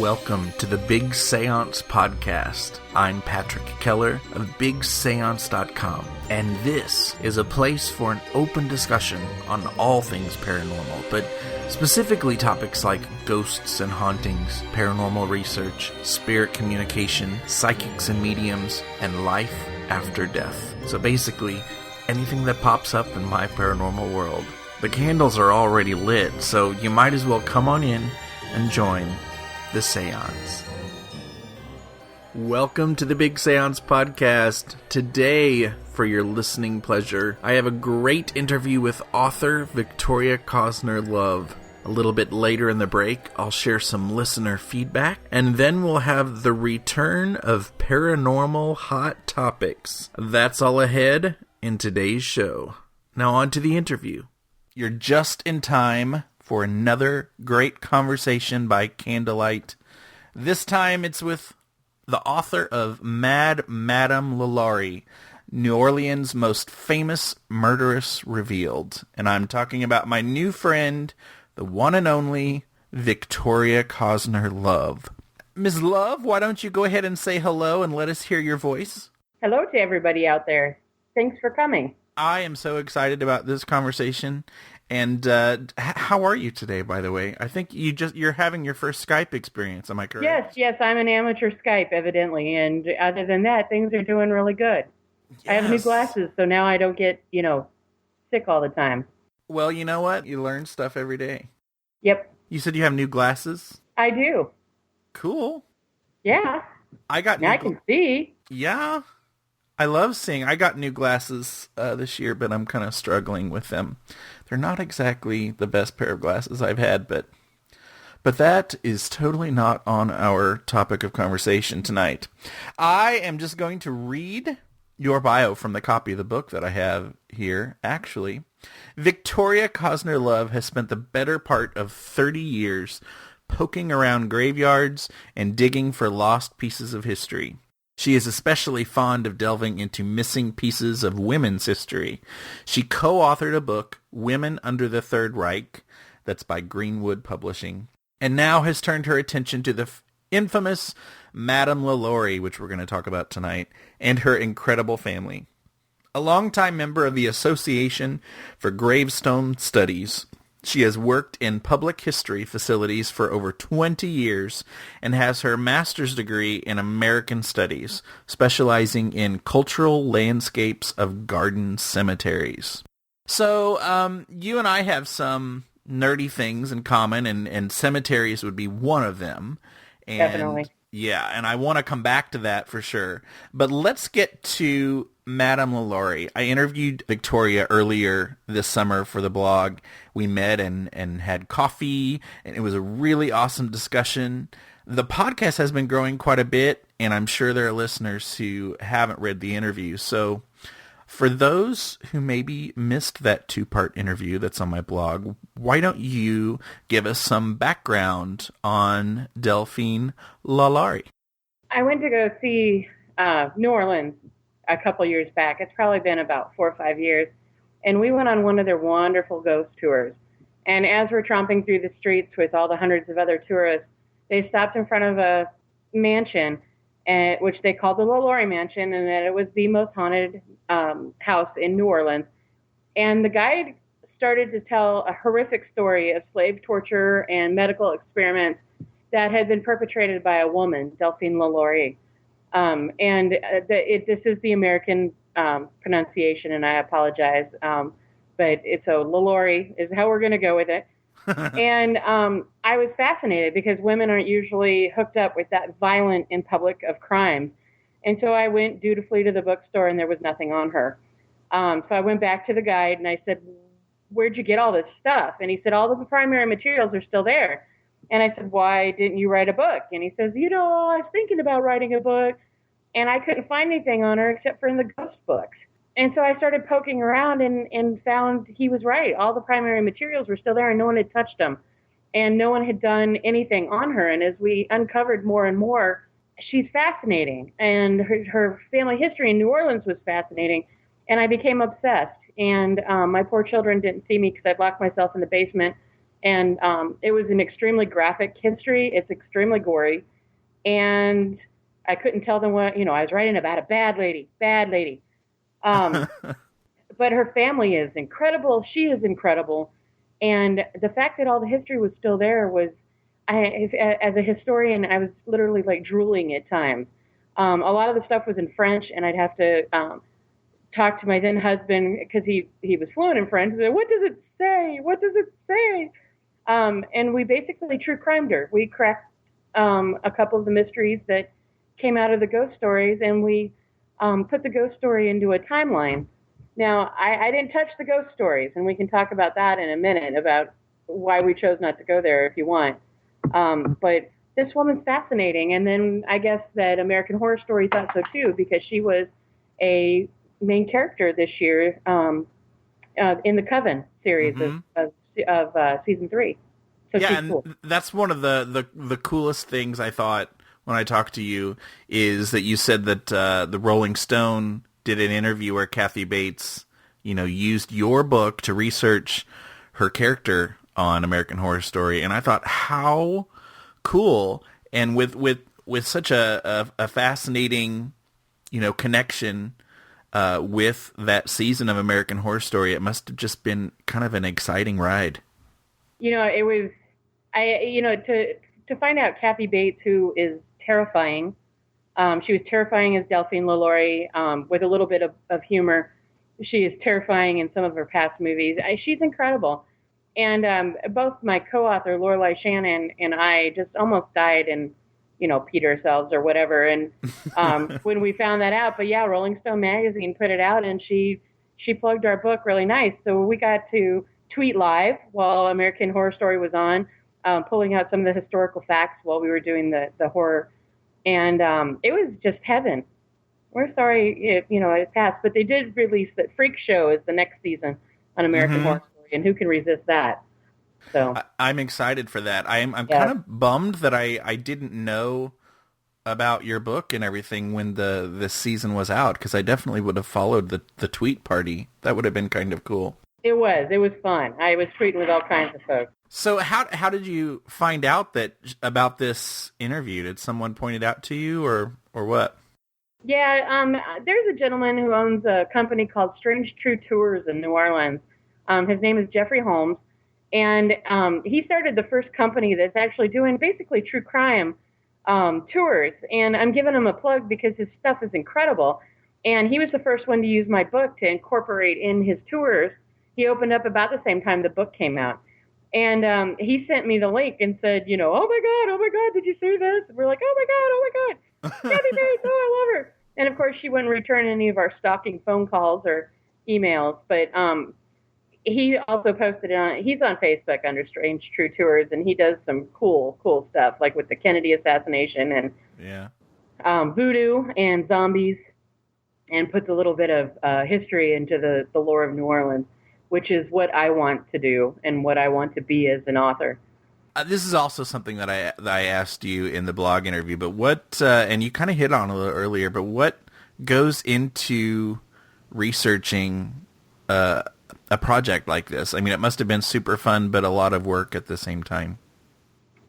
Welcome to the Big Seance Podcast. I'm Patrick Keller of BigSeance.com, and this is a place for an open discussion on all things paranormal, but specifically topics like ghosts and hauntings, paranormal research, spirit communication, psychics and mediums, and life after death. So basically, anything that pops up in my paranormal world. The candles are already lit, so you might as well come on in and join the seance. Welcome to the Big Seance Podcast. Today, for your listening pleasure, I have a great interview with author Victoria Cosner Love. A little bit later in the break, I'll share some listener feedback, and then we'll have the return of paranormal hot topics. That's all ahead in today's show. Now on to the interview. You're just in time for another great conversation by candlelight. This time it's with the author of Mad Madame Lalaurie, New Orleans' most famous murderess revealed. And I'm talking about my new friend, the one and only Victoria Cosner Love. Ms. Love, why don't you go ahead and say hello and let us hear your voice? Hello to everybody out there. Thanks for coming. I am so excited about this conversation. And how are you today, by the way? I think you're having your first Skype experience, am I correct? Yes, I'm an amateur Skype, evidently. And other than that, things are doing really good. Yes. I have new glasses, so now I don't get, sick all the time. Well, you know what? You learn stuff every day. Yep. You said you have new glasses? I do. Cool. Yeah. I can see. Yeah. I love seeing. I got new glasses this year, but I'm kind of struggling with them. They're not exactly the best pair of glasses I've had, but that is totally not on our topic of conversation tonight. I am just going to read your bio from the copy of the book that I have here. Actually, Victoria Cosner Love has spent the better part of 30 years poking around graveyards and digging for lost pieces of history. She is especially fond of delving into missing pieces of women's history. She co-authored a book, Women Under the Third Reich, that's by Greenwood Publishing, and now has turned her attention to the infamous Madame Lalaurie, which we're going to talk about tonight, and her incredible family. A longtime member of the Association for Gravestone Studies, she has worked in public history facilities for over 20 years and has her master's degree in American Studies, specializing in cultural landscapes of garden cemeteries. So, you and I have some nerdy things in common, and cemeteries would be one of them. And, definitely. Yeah, and I want to come back to that for sure. But let's get to Madame Lalaurie. I interviewed Victoria earlier this summer for the blog. We met and had coffee, and it was a really awesome discussion. The podcast has been growing quite a bit, and I'm sure there are listeners who haven't read the interview. So for those who maybe missed that two-part interview that's on my blog, why don't you give us some background on Delphine Lalaurie? I went to go see New Orleans a couple years back. It's probably been about 4 or 5 years. And we went on one of their wonderful ghost tours. And as we're tromping through the streets with all the hundreds of other tourists, they stopped in front of a mansion, which they called the Lalaurie Mansion, and that it was the most haunted house in New Orleans. And the guide started to tell a horrific story of slave torture and medical experiments that had been perpetrated by a woman, Delphine Lalaurie. This is the American pronunciation, and I apologize, but it's Lalaurie is how we're going to go with it. And I was fascinated because women aren't usually hooked up with that violent in public of crime. And so I went dutifully to the bookstore, and there was nothing on her. So I went back to the guide, and I said, "Where'd you get all this stuff?" And he said, "All of the primary materials are still there." And I said, "Why didn't you write a book?" And he says, "I was thinking about writing a book, and I couldn't find anything on her except for in the ghost books." And so I started poking around and found he was right. All the primary materials were still there, and no one had touched them. And no one had done anything on her. And as we uncovered more and more, she's fascinating. And her family history in New Orleans was fascinating. And I became obsessed. And my poor children didn't see me because I locked myself in the basement And it was an extremely graphic history. It's extremely gory. And I couldn't tell them what, I was writing about a bad lady. Um, but her family is incredible. She is incredible. And the fact that all the history was still there was, as a historian, I was literally like drooling at times. A lot of the stuff was in French, and I'd have to talk to my then husband because he was fluent in French. And say, what does it say? What does it say? And we basically true crimed her. We cracked a couple of the mysteries that came out of the ghost stories, and we put the ghost story into a timeline. Now, I didn't touch the ghost stories, and we can talk about that in a minute, about why we chose not to go there if you want. But this woman's fascinating, and then I guess that American Horror Story thought so too, because she was a main character this year in the Coven series of season 3. So yeah, and cool. That's one of the coolest things I thought when I talked to you, is that you said that the Rolling Stone did an interview where Kathy Bates, used your book to research her character on American Horror Story, and I thought, how cool, and with such a fascinating, connection with that season of American Horror Story, it must have just been kind of an exciting ride. It was, to find out Kathy Bates, who is terrifying. She was terrifying as Delphine Lalaurie, with a little bit of humor. She is terrifying in some of her past movies. She's incredible. And both my co-author, Lorelei Shannon, and I just almost died and, peed ourselves or whatever. And when we found that out, but yeah, Rolling Stone magazine put it out, and she plugged our book really nice. So we got to tweet live while American Horror Story was on, pulling out some of the historical facts while we were doing the horror. And it was just heaven. We're sorry it passed, but they did release that Freak Show is the next season on American Horror Story, and who can resist that? So I'm excited for that. I'm kind of bummed that I didn't know about your book and everything when this season was out, because I definitely would have followed the tweet party. That would have been kind of cool. It was fun. I was tweeting with all kinds of folks. So how did you find out about this interview? Did someone point it out to you, or what? Yeah, there's a gentleman who owns a company called Strange True Tours in New Orleans. His name is Jeffrey Holmes, and he started the first company that's actually doing basically true crime tours. And I'm giving him a plug because his stuff is incredible. And he was the first one to use my book to incorporate in his tours. He opened up about the same time the book came out. And he sent me the link and said, oh my God, did you see this? And we're like, oh my God. Kathy Bates, I love her. And of course, she wouldn't return any of our stalking phone calls or emails. But he also posted he's on Facebook under Strange True Tours, and he does some cool stuff, like with the Kennedy assassination and voodoo and zombies, and puts a little bit of history into the lore of New Orleans, which is what I want to do and what I want to be as an author. This is also something that I asked you in the blog interview, but what, and you kind of hit on a little earlier, but what goes into researching a project like this? I mean, it must have been super fun, but a lot of work at the same time.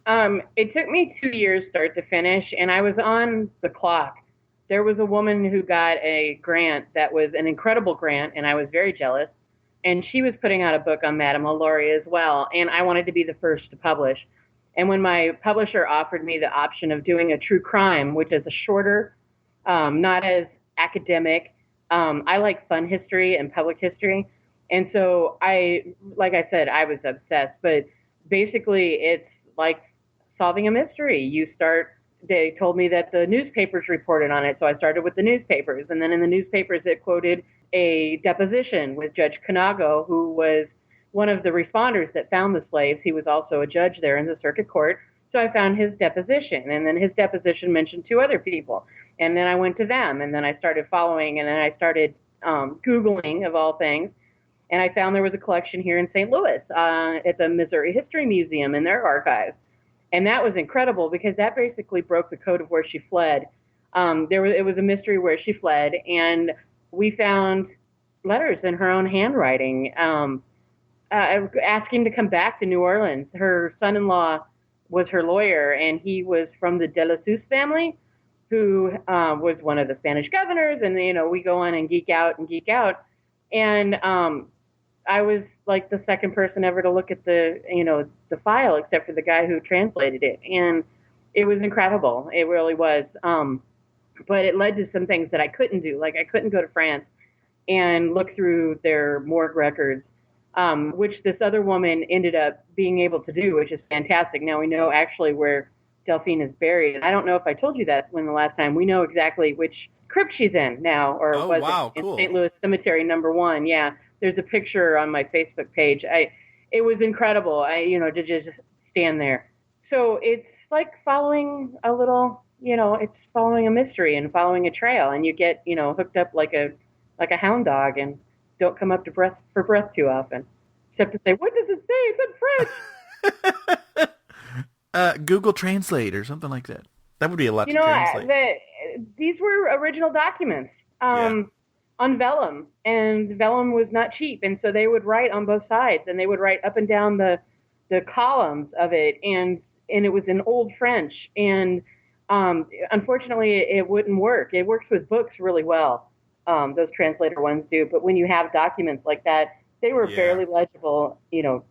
It took me 2 years start to finish, and I was on the clock. There was a woman who got a grant that was an incredible grant, and I was very jealous. And she was putting out a book on Madame Lalaurie as well, and I wanted to be the first to publish. And when my publisher offered me the option of doing a true crime, which is a shorter, not as academic, I like fun history and public history. And so like I said, I was obsessed. But basically, it's like solving a mystery. They told me that the newspapers reported on it, so I started with the newspapers. And then in the newspapers, it quoted a deposition with Judge Canago, who was one of the responders that found the slaves. He was also a judge there in the circuit court. So I found his deposition, and then his deposition mentioned 2 other people. And then I went to them, and then I started following, and then I started Googling, of all things. And I found there was a collection here in St. Louis at the Missouri History Museum in their archives. And that was incredible because that basically broke the code of where she fled. It was a mystery where she fled, and we found letters in her own handwriting. asking to come back to New Orleans. Her son-in-law was her lawyer, and he was from the De La Souza family, who was one of the Spanish governors. And, we go on and geek out. And I was like the second person ever to look at the file, except for the guy who translated it. And it was incredible. It really was. But it led to some things that I couldn't do. Like I couldn't go to France and look through their morgue records, which this other woman ended up being able to do, which is fantastic. Now we know actually where Delphine is buried. I don't know if I told you that when the last time. We know exactly which crypt she's in now, or cool. In St. Louis Cemetery #1. Yeah, there's a picture on my Facebook page. It was incredible. To just stand there. So it's like following a little, it's following a mystery and following a trail, and you get, hooked up like a hound dog and don't come up for breath too often, except to say, what does it say? It's in French. Google Translate or something like that. That would be a lot to translate. These were original documents on vellum, and vellum was not cheap, and so they would write on both sides, and they would write up and down the columns of it, and it was in Old French, and unfortunately it wouldn't work. It works with books really well. Those translator ones do, but when you have documents like that, they were barely legible, to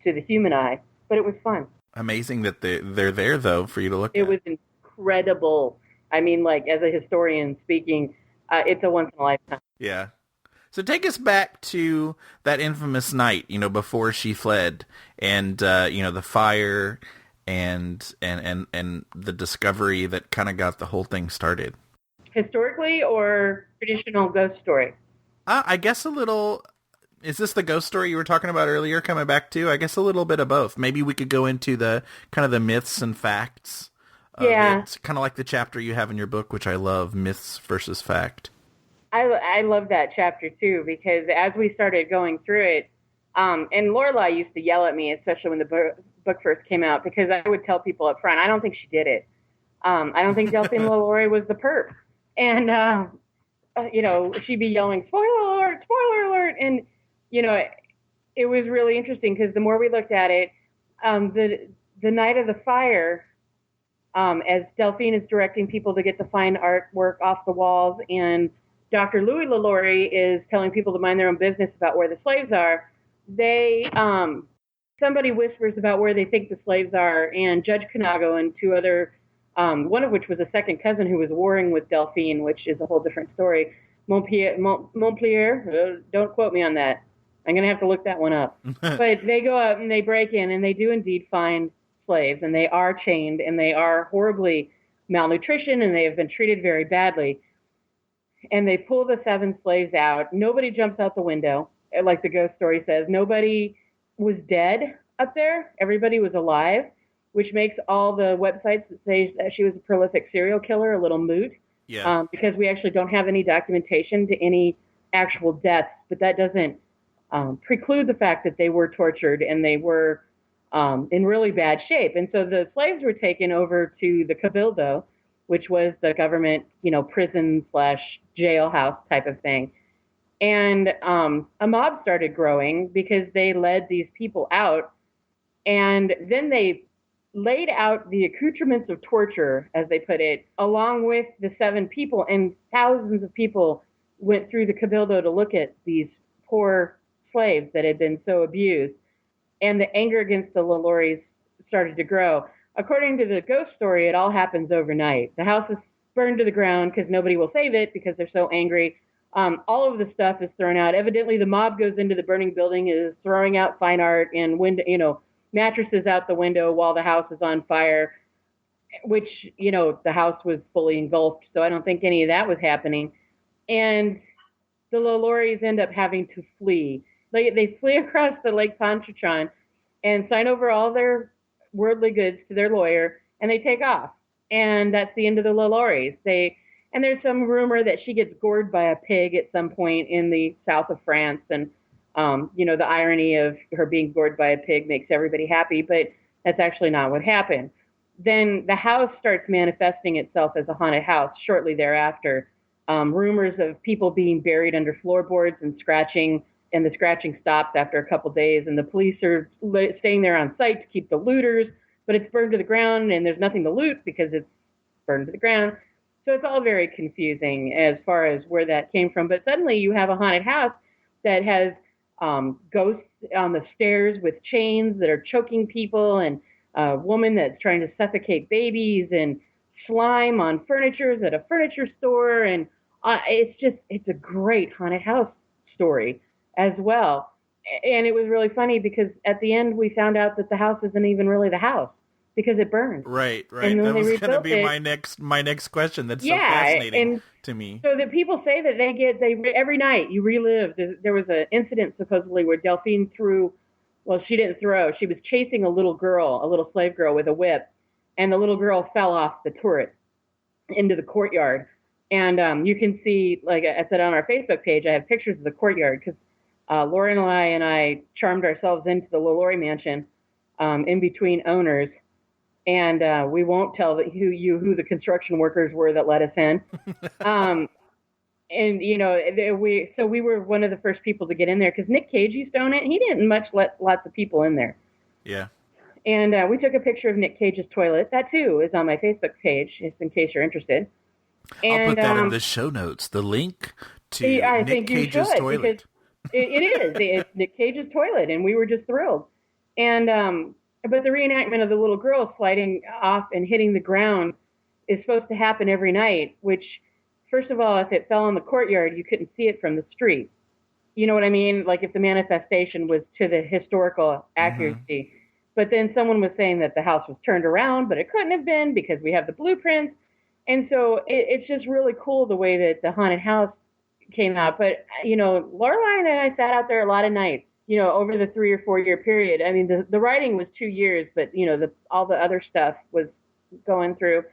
the human eye, but it was fun. Amazing that they're there, though, for you to look at. It was incredible. I mean, like, as a historian speaking, it's a once in a lifetime. Yeah. So take us back to that infamous night, before she fled, and, the fire and the discovery that kind of got the whole thing started. Historically or traditional ghost story? I guess a little. Is this the ghost story you were talking about earlier coming back to? I guess a little bit of both. Maybe we could go into the kind of the myths and facts. It's kind of like the chapter you have in your book, which I love, Myths versus Fact. I love that chapter too, because as we started going through it, and Lorelai used to yell at me, especially when the book first came out, because I would tell people up front, I don't think she did it. I don't think Delphine Lalaurie was the perp. And, she'd be yelling, spoiler alert. And, it was really interesting because the more we looked at it, the night of the fire, as Delphine is directing people to get the fine artwork off the walls, and Dr. Louis Lalaurie is telling people to mind their own business about where the slaves are, somebody whispers about where they think the slaves are, and Judge Canago and two other, one of which was a second cousin who was warring with Delphine, which is a whole different story. Montpellier, don't quote me on that. I'm going to have to look that one up. But they go out and they break in, and they do indeed find slaves, and they are chained, and they are horribly malnutrition, and they have been treated very badly. And they pull the 7 slaves out. Nobody jumps out the window, like the ghost story says. Nobody was dead up there. Everybody was alive, which makes all the websites that say that she was a prolific serial killer a little moot. Yeah. Because we actually don't have any documentation to any actual deaths, but that doesn't preclude the fact that they were tortured and they were in really bad shape. And so the slaves were taken over to the Cabildo, which was the government, prison / jailhouse type of thing. And a mob started growing because they led these people out, and then they laid out the accoutrements of torture, as they put it, along with the 7 people, and thousands of people went through the Cabildo to look at these poor slaves that had been so abused. And the anger against the Lalauries started to grow. According to the ghost story, it all happens overnight. The house is burned to the ground because nobody will save it because they're so angry. All of the stuff is thrown out. Evidently, the mob goes into the burning building, is throwing out fine art and mattresses out the window while the house is on fire, which, the house was fully engulfed. So I don't think any of that was happening. And the Lalauries end up having to flee. They flee across the Lake Pontchartrain and sign over all their worldly goods to their lawyer, and they take off. And that's the end of the Lalauries. And there's some rumor that she gets gored by a pig at some point in the south of France. And, the irony of her being gored by a pig makes everybody happy, but that's actually not what happened. Then the house starts manifesting itself as a haunted house shortly thereafter. Rumors of people being buried under floorboards and scratching and the scratching stops after a couple days, and the police are staying there on site to keep the looters, but it's burned to the ground, and there's nothing to loot because it's burned to the ground. So it's all very confusing as far as where that came from. But suddenly you have a haunted house that has ghosts on the stairs with chains that are choking people, and a woman that's trying to suffocate babies, and slime on furniture at a furniture store. And it's a great haunted house story as well. And it was really funny because at the end we found out that the house isn't even really the house because it burned. Right. That was going to be my next question. That's so fascinating to me. So that people say that they every night you relive. There was an incident supposedly where Delphine she didn't throw. She was chasing a little slave girl with a whip, and the little girl fell off the turret into the courtyard. And you can see, like I said on our Facebook page, I have pictures of the courtyard because Lorelei and I charmed ourselves into the Lalaurie mansion in between owners. And we won't tell who the construction workers were that let us in. And we were one of the first people to get in there because Nick Cage used to own it. And he didn't much let lots of people in there. Yeah. And we took a picture of Nick Cage's toilet. That too is on my Facebook page, just in case you're interested. And, I'll put that in the show notes. The link to Nick Cage's toilet. It is. It's Nick Cage's toilet, and we were just thrilled. And but the reenactment of the little girl sliding off and hitting the ground is supposed to happen every night, which, first of all, if it fell in the courtyard, you couldn't see it from the street. You know what I mean? Like if the manifestation was to the historical accuracy. Mm-hmm. But then someone was saying that the house was turned around, but it couldn't have been because we have the blueprints. And so it's just really cool the way that the haunted house came out. But, Lorelei and I sat out there a lot of nights, over the 3 or 4 year period. I mean, the writing was 2 years, but, all the other stuff was going through.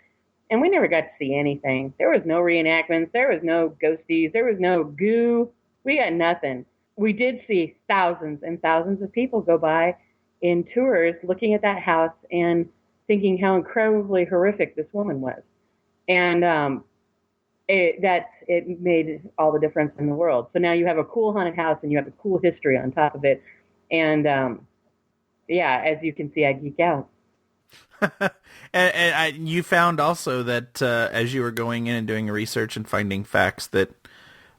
And we never got to see anything. There was no reenactments. There was no ghosties. There was no goo. We got nothing. We did see thousands and thousands of people go by in tours looking at that house and thinking how incredibly horrific this woman was. And it made all the difference in the world. So now you have a cool haunted house and you have a cool history on top of it. And as you can see, I geek out. and you found also that as you were going in and doing research and finding facts that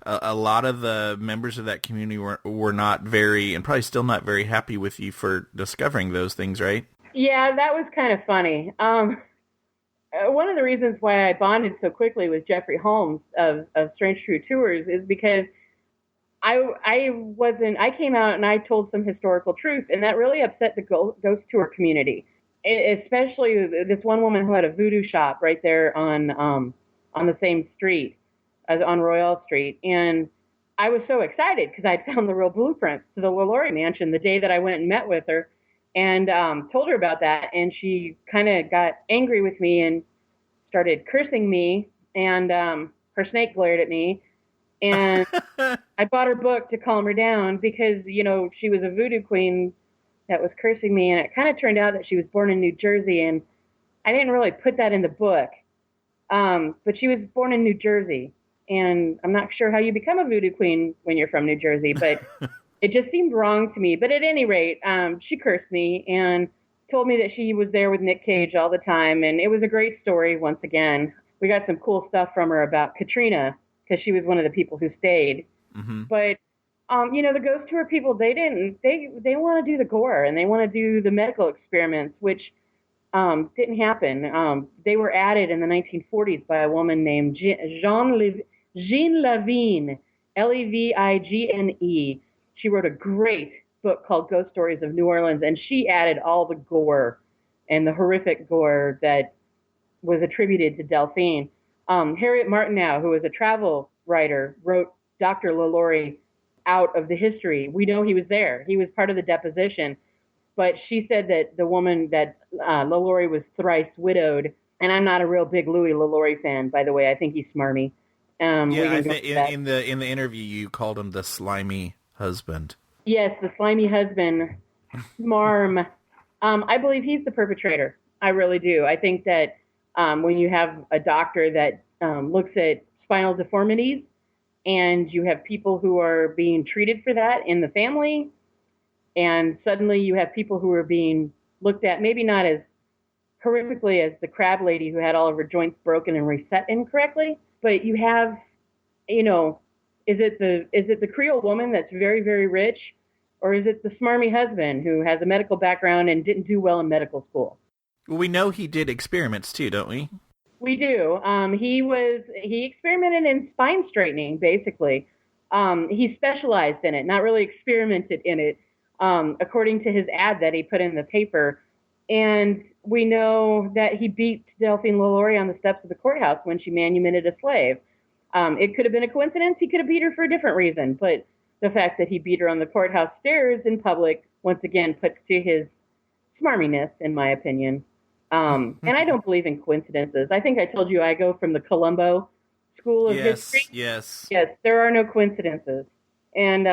a lot of the members of that community were not very, and probably still not very happy with you for discovering those things, right? Yeah, that was kind of funny. One of the reasons why I bonded so quickly with Jeffrey Holmes of Strange True Tours is because I came out and I told some historical truth, and that really upset the ghost tour community, especially this one woman who had a voodoo shop right there on the same street as on Royal Street. And I was so excited because I'd found the real blueprints to the Lalaurie mansion the day that I went and met with her. And told her about that, and she kind of got angry with me and started cursing me, and her snake glared at me, and I bought her book to calm her down because, she was a voodoo queen that was cursing me, and it kind of turned out that she was born in New Jersey, and I didn't really put that in the book, but she was born in New Jersey, and I'm not sure how you become a voodoo queen when you're from New Jersey, but... It just seemed wrong to me. But at any rate, she cursed me and told me that she was there with Nick Cage all the time. And it was a great story once again. We got some cool stuff from her about Katrina because she was one of the people who stayed. Mm-hmm. But, the ghost tour people, they want to do the gore and they want to do the medical experiments, which didn't happen. They were added in the 1940s by a woman named Jean Levine, Levigene. She wrote a great book called Ghost Stories of New Orleans, and she added all the gore and the horrific gore that was attributed to Delphine. Harriet Martineau, who was a travel writer, wrote Dr. Lalaurie out of the history. We know he was there. He was part of the deposition. But she said that the woman, that Lalaurie was thrice widowed. And I'm not a real big Louis Lalaurie fan, by the way. I think he's smarmy. I think in the interview you called him the slimy husband. Yes, the slimy husband. Smarm. I believe he's the perpetrator. I really do. I think that when you have a doctor that looks at spinal deformities and you have people who are being treated for that in the family, and suddenly you have people who are being looked at maybe not as horrifically as the crab lady who had all of her joints broken and reset incorrectly, but you have, you know, is it the Creole woman that's very, very rich, or is it the smarmy husband who has a medical background and didn't do well in medical school? Well, we know he did experiments too, don't we? We do. He experimented in spine straightening, basically. He specialized in it, not really experimented in it, according to his ad that he put in the paper. And we know that he beat Delphine Lalaurie on the steps of the courthouse when she manumitted a slave. It could have been a coincidence. He could have beat her for a different reason. But the fact that he beat her on the courthouse stairs in public, once again, puts to his smarminess, in my opinion. And I don't believe in coincidences. I think I told you I go from the Colombo School of History. Yes. Yes, there are no coincidences. And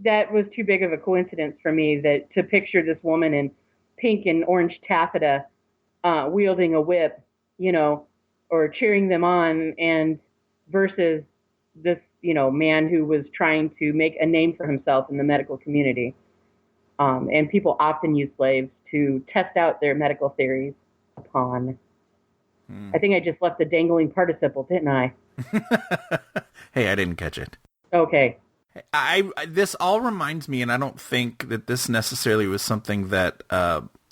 that was too big of a coincidence for me that to picture this woman in pink and orange taffeta wielding a whip, you know, or cheering them on, and versus this, you know, man who was trying to make a name for himself in the medical community. And people often use slaves to test out their medical theories upon. I think I just left the dangling participle, didn't I? Hey, I didn't catch it. Okay. This all reminds me, and I don't think that this necessarily was something that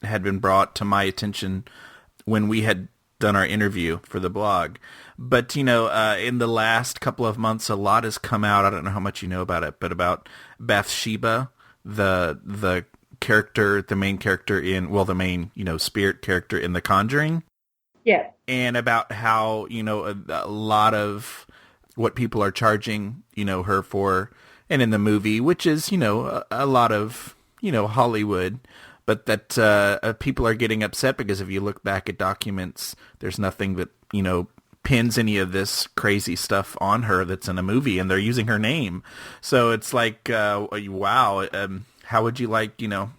had been brought to my attention when we had done our interview for the blog. But, you know, in the last couple of months, a lot has come out. I don't know how much you know about it, but about Bathsheba, the character, the main character in, well, the main, you know, spirit character in The Conjuring. Yes. And about how, you know, a lot of what people are charging, you know, her for, and in the movie, which is, you know, a lot of, you know, Hollywood, but that people are getting upset because if you look back at documents, there's nothing that, you know, pins any of this crazy stuff on her that's in a movie, and they're using her name. So it's like, wow, how would you like, you know,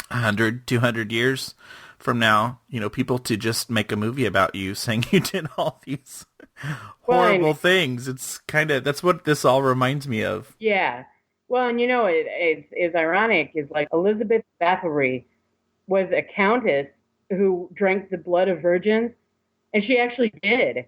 100, 200 years from now, you know, people to just make a movie about you saying you did all these horrible things? It's kind of, that's what this all reminds me of. Yeah. Well, and you know, it's ironic is like Elizabeth Bathory was a countess who drank the blood of virgins, and she actually did.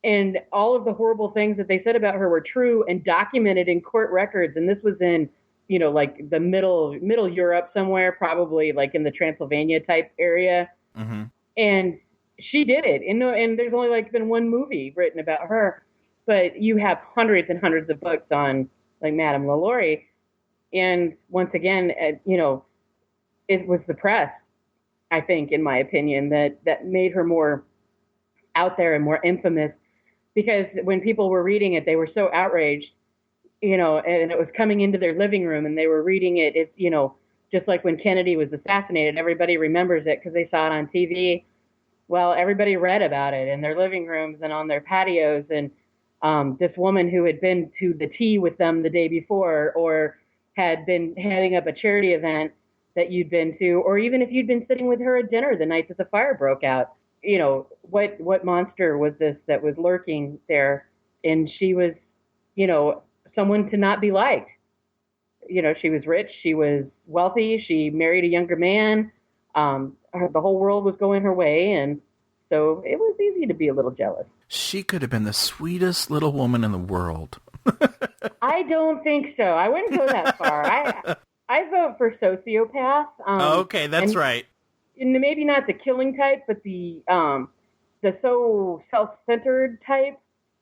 And all of the horrible things that they said about her were true and documented in court records. And this was in, you know, like the middle Europe somewhere, probably like in the Transylvania type area. Mm-hmm. And she did it. And there's only like been one movie written about her, but you have hundreds and hundreds of books on like Madame Lalaurie. And once again, you know, it was the press, I think, in my opinion, that made her more out there and more infamous, because when people were reading it, they were so outraged, you know, and it was coming into their living room and they were reading it. It's, you know, just like when Kennedy was assassinated, everybody remembers it because they saw it on TV. Well, everybody read about it in their living rooms and on their patios. And this woman who had been to the tea with them the day before, or had been heading up a charity event that you'd been to, or even if you'd been sitting with her at dinner the night that the fire broke out, you know, what monster was this that was lurking there? And she was, you know, someone to not be liked. You know, she was rich, she was wealthy, she married a younger man, the whole world was going her way, and so it was easy to be a little jealous. She could have been the sweetest little woman in the world. I don't think so. I wouldn't go that far. I vote for sociopath. Okay, that's right. And maybe not the killing type, but the so self-centered type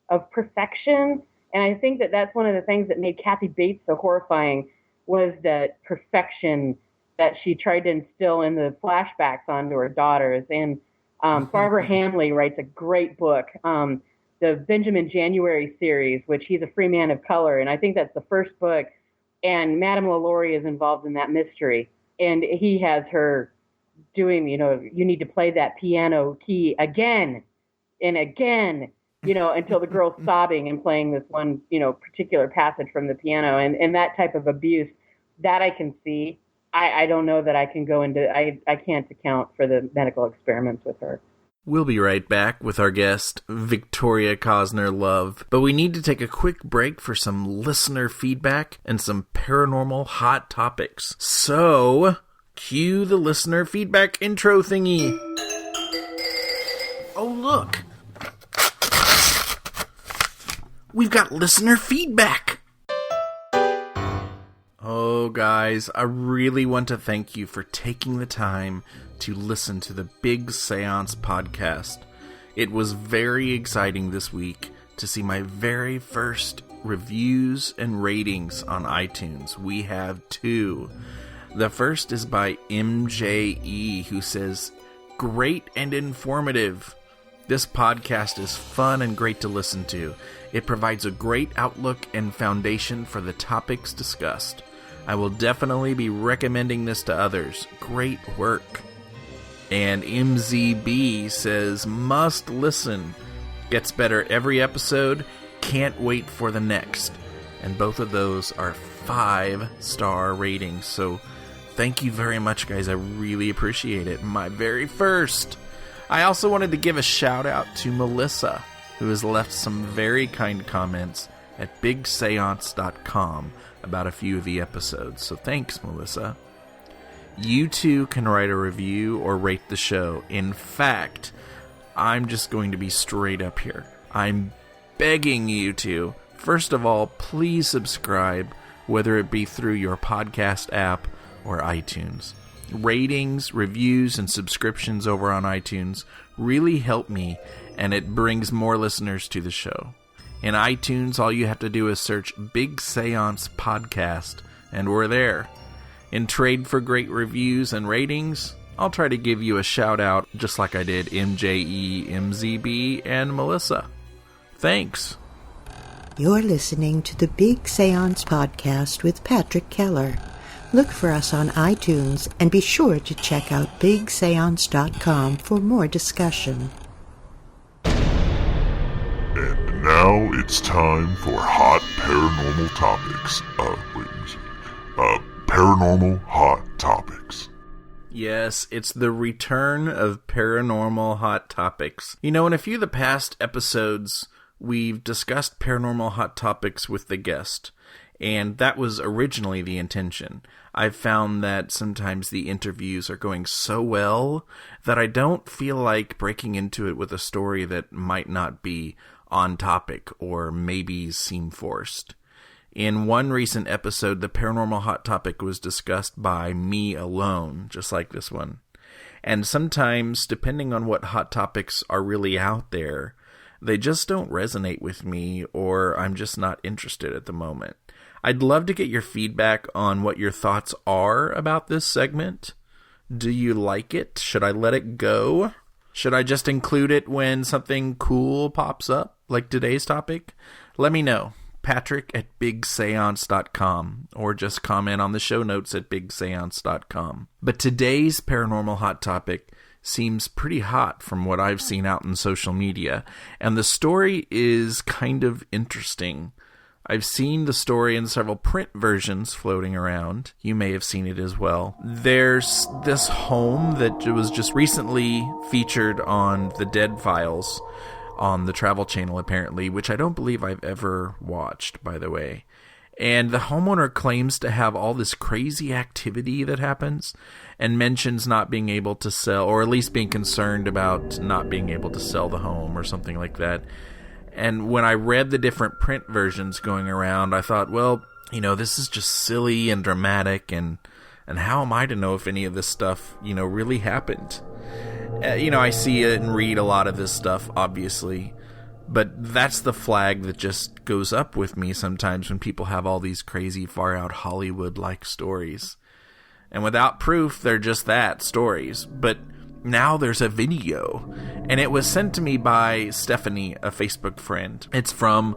of perfection. And I think that that's one of the things that made Kathy Bates so horrifying, was that perfection that she tried to instill in the flashbacks onto her daughters. And Barbara Hamley writes a great book, the Benjamin January series, which he's a free man of color. And I think that's the first book. And Madame Lalaurie is involved in that mystery. And he has her doing, you know, you need to play that piano key again and again, you know, until the girl's sobbing and playing this one, you know, particular passage from the piano. And that type of abuse, that I can see. I don't know that I can go into, I can't account for the medical experiments with her. We'll be right back with our guest, Victoria Cosner Love. But we need to take a quick break for some listener feedback and some paranormal hot topics. So, cue the listener feedback intro thingy. Oh, look. We've got listener feedback. Oh, guys, I really want to thank you for taking the time to listen to the Big Seance podcast. It was very exciting this week to see my very first reviews and ratings on iTunes. We have 2. The first is by MJE, who says, "Great and informative. This podcast is fun and great to listen to. It provides a great outlook and foundation for the topics discussed. I will definitely be recommending this to others. Great work." And MZB says, "Must listen. Gets better every episode. Can't wait for the next." And both of those are 5-star ratings. So thank you very much, guys. I really appreciate it. My very first. I also wanted to give a shout out to Melissa, who has left some very kind comments at bigseance.com about a few of the episodes. So thanks, Melissa. You too can write a review or rate the show. In fact, I'm just going to be straight up here. I'm begging you to, first of all, please subscribe, whether it be through your podcast app or iTunes. Ratings, reviews, and subscriptions over on iTunes really help me, and it brings more listeners to the show. In iTunes, all you have to do is search Big Seance Podcast, and we're there. In trade for great reviews and ratings, I'll try to give you a shout out just like I did MJE, MZB, and Melissa. Thanks. You're listening to the Big Seance Podcast with Patrick Keller. Look for us on iTunes and be sure to check out bigseance.com for more discussion. And now it's time for hot paranormal topics. Paranormal hot topics. Yes, it's the return of paranormal hot topics. You know, in a few of the past episodes, we've discussed paranormal hot topics with the guest, and that was originally the intention. I've found that sometimes the interviews are going so well that I don't feel like breaking into it with a story that might not be on topic or maybe seem forced. In one recent episode, the paranormal hot topic was discussed by me alone, just like this one. And sometimes, depending on what hot topics are really out there, they just don't resonate with me, or I'm just not interested at the moment. I'd love to get your feedback on what your thoughts are about this segment. Do you like it? Should I let it go? Should I just include it when something cool pops up, like today's topic? Let me know. Patrick at bigseance.com, or just comment on the show notes at bigseance.com. But today's paranormal hot topic seems pretty hot from what I've seen out in social media, and the story is kind of interesting. I've seen the story in several print versions floating around. You may have seen it as well. There's this home that was just recently featured on the Dead Files on the Travel Channel, apparently, which I don't believe I've ever watched, by the way. And the homeowner claims to have all this crazy activity that happens and mentions not being able to sell, or at least being concerned about not being able to sell the home or something like that. And when I read the different print versions going around, I thought, well, you know, this is just silly and dramatic, and how am I to know if any of this stuff, you know, really happened? I see it and read a lot of this stuff, obviously, but that's the flag that just goes up with me sometimes when people have all these crazy, far-out Hollywood-like stories. And without proof, they're just that, stories. But now there's a video, and it was sent to me by Stephanie, a Facebook friend. It's from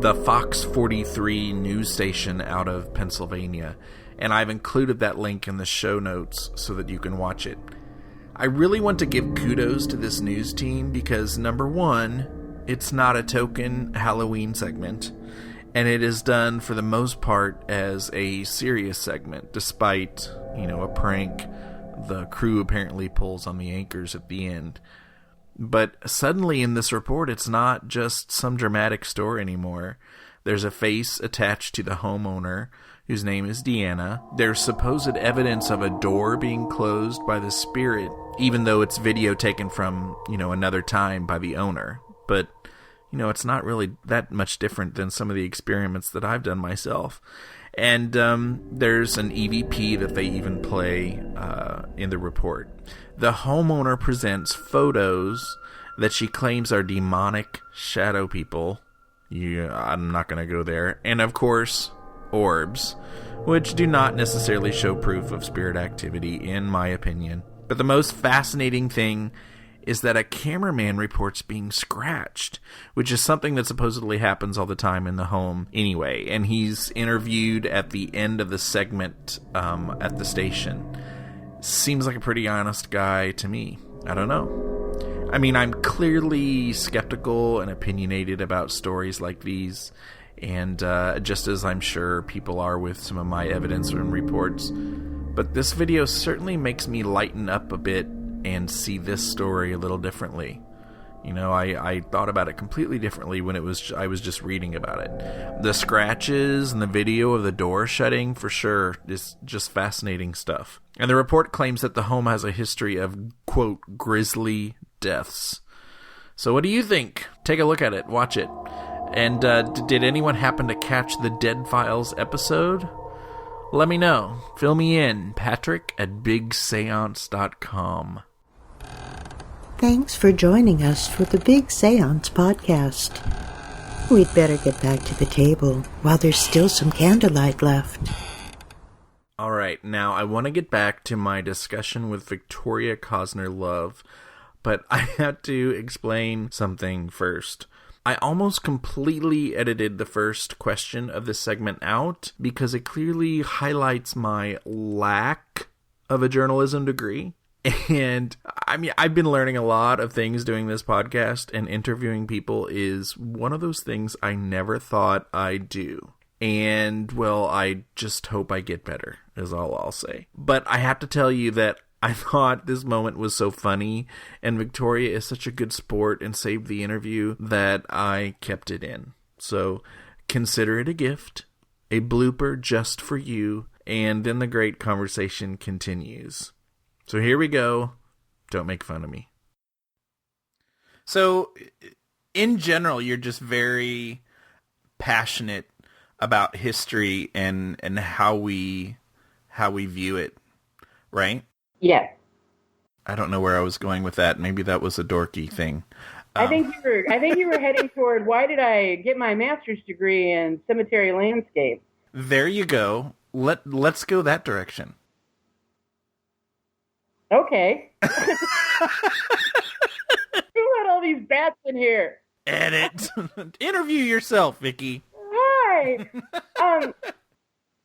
the Fox 43 news station out of Pennsylvania, and I've included that link in the show notes so that you can watch it. I really want to give kudos to this news team because, number one, it's not a token Halloween segment, and it is done for the most part as a serious segment, despite, a prank the crew apparently pulls on the anchors at the end. But suddenly in this report, it's not just some dramatic story anymore. There's a face attached to the homeowner, whose name is Deanna. There's supposed evidence of a door being closed by the spirit, even though it's video taken from, another time by the owner. But, it's not really that much different than some of the experiments that I've done myself. And there's an EVP that they even play in the report. The homeowner presents photos that she claims are demonic shadow people. I'm not going to go there. And of course, orbs, which do not necessarily show proof of spirit activity, in my opinion. But the most fascinating thing is that a cameraman reports being scratched, which is something that supposedly happens all the time in the home anyway. And he's interviewed at the end of the segment at the station. Seems like a pretty honest guy to me. I don't know. I mean, I'm clearly skeptical and opinionated about stories like these, and just as I'm sure people are with some of my evidence and reports. But this video certainly makes me lighten up a bit and see this story a little differently. I thought about it completely differently when I was just reading about it. The scratches and the video of the door shutting, for sure, is just fascinating stuff. And the report claims that the home has a history of, quote, grisly deaths. So what do you think? Take a look at it. Watch it. And did anyone happen to catch the Dead Files episode? Let me know. Fill me in. Patrick@bigseance.com. Thanks for joining us for the Big Seance podcast. We'd better get back to the table while there's still some candlelight left. All right, now I want to get back to my discussion with Victoria Cosner Love, but I had to explain something first. I almost completely edited the first question of this segment out because it clearly highlights my lack of a journalism degree. And I mean, I've been learning a lot of things doing this podcast, and interviewing people is one of those things I never thought I'd do. And, well, I just hope I get better, is all I'll say. But I have to tell you that I thought this moment was so funny, and Victoria is such a good sport and saved the interview that I kept it in. So consider it a gift, a blooper just for you, and then the great conversation continues. So here we go. Don't make fun of me. So, in general, you're just very passionate about history and how we view it, right? Yes. I don't know where I was going with that. Maybe that was a dorky thing. I think you were heading toward, why did I get my master's degree in cemetery landscape? There you go. Let's go that direction. Okay. Who let all these bats in here? Edit. Interview yourself, Vicky. Hi.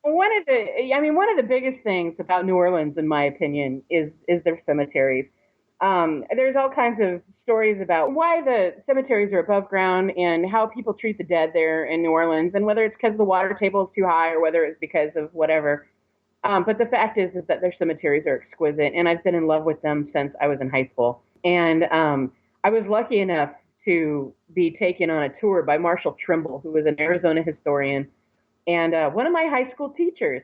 One of the biggest things about New Orleans, in my opinion, is their cemeteries. There's all kinds of stories about why the cemeteries are above ground and how people treat the dead there in New Orleans, and whether it's because the water table is too high or whether it's because of whatever. But the fact is that their cemeteries are exquisite, and I've been in love with them since I was in high school. And I was lucky enough to be taken on a tour by Marshall Trimble, who was an Arizona historian, and one of my high school teachers.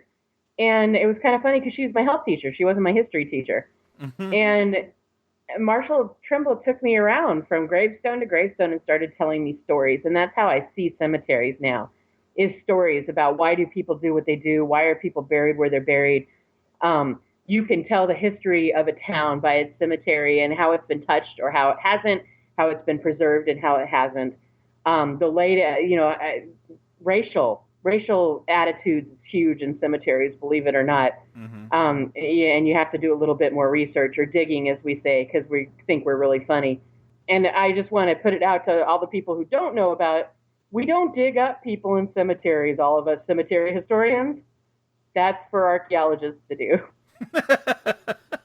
And it was kind of funny because she was my health teacher. She wasn't my history teacher. Mm-hmm. And Marshall Trimble took me around from gravestone to gravestone and started telling me stories. And that's how I see cemeteries now. Is stories about why do people do what they do? Why are people buried where they're buried? You can tell the history of a town by its cemetery and how it's been touched or how it hasn't, how it's been preserved and how it hasn't. Racial attitudes is huge in cemeteries, believe it or not. Mm-hmm. And you have to do a little bit more research or digging, as we say, because we think we're really funny. And I just want to put it out to all the people who don't know about it. We don't dig up people in cemeteries, all of us cemetery historians. That's for archaeologists to do.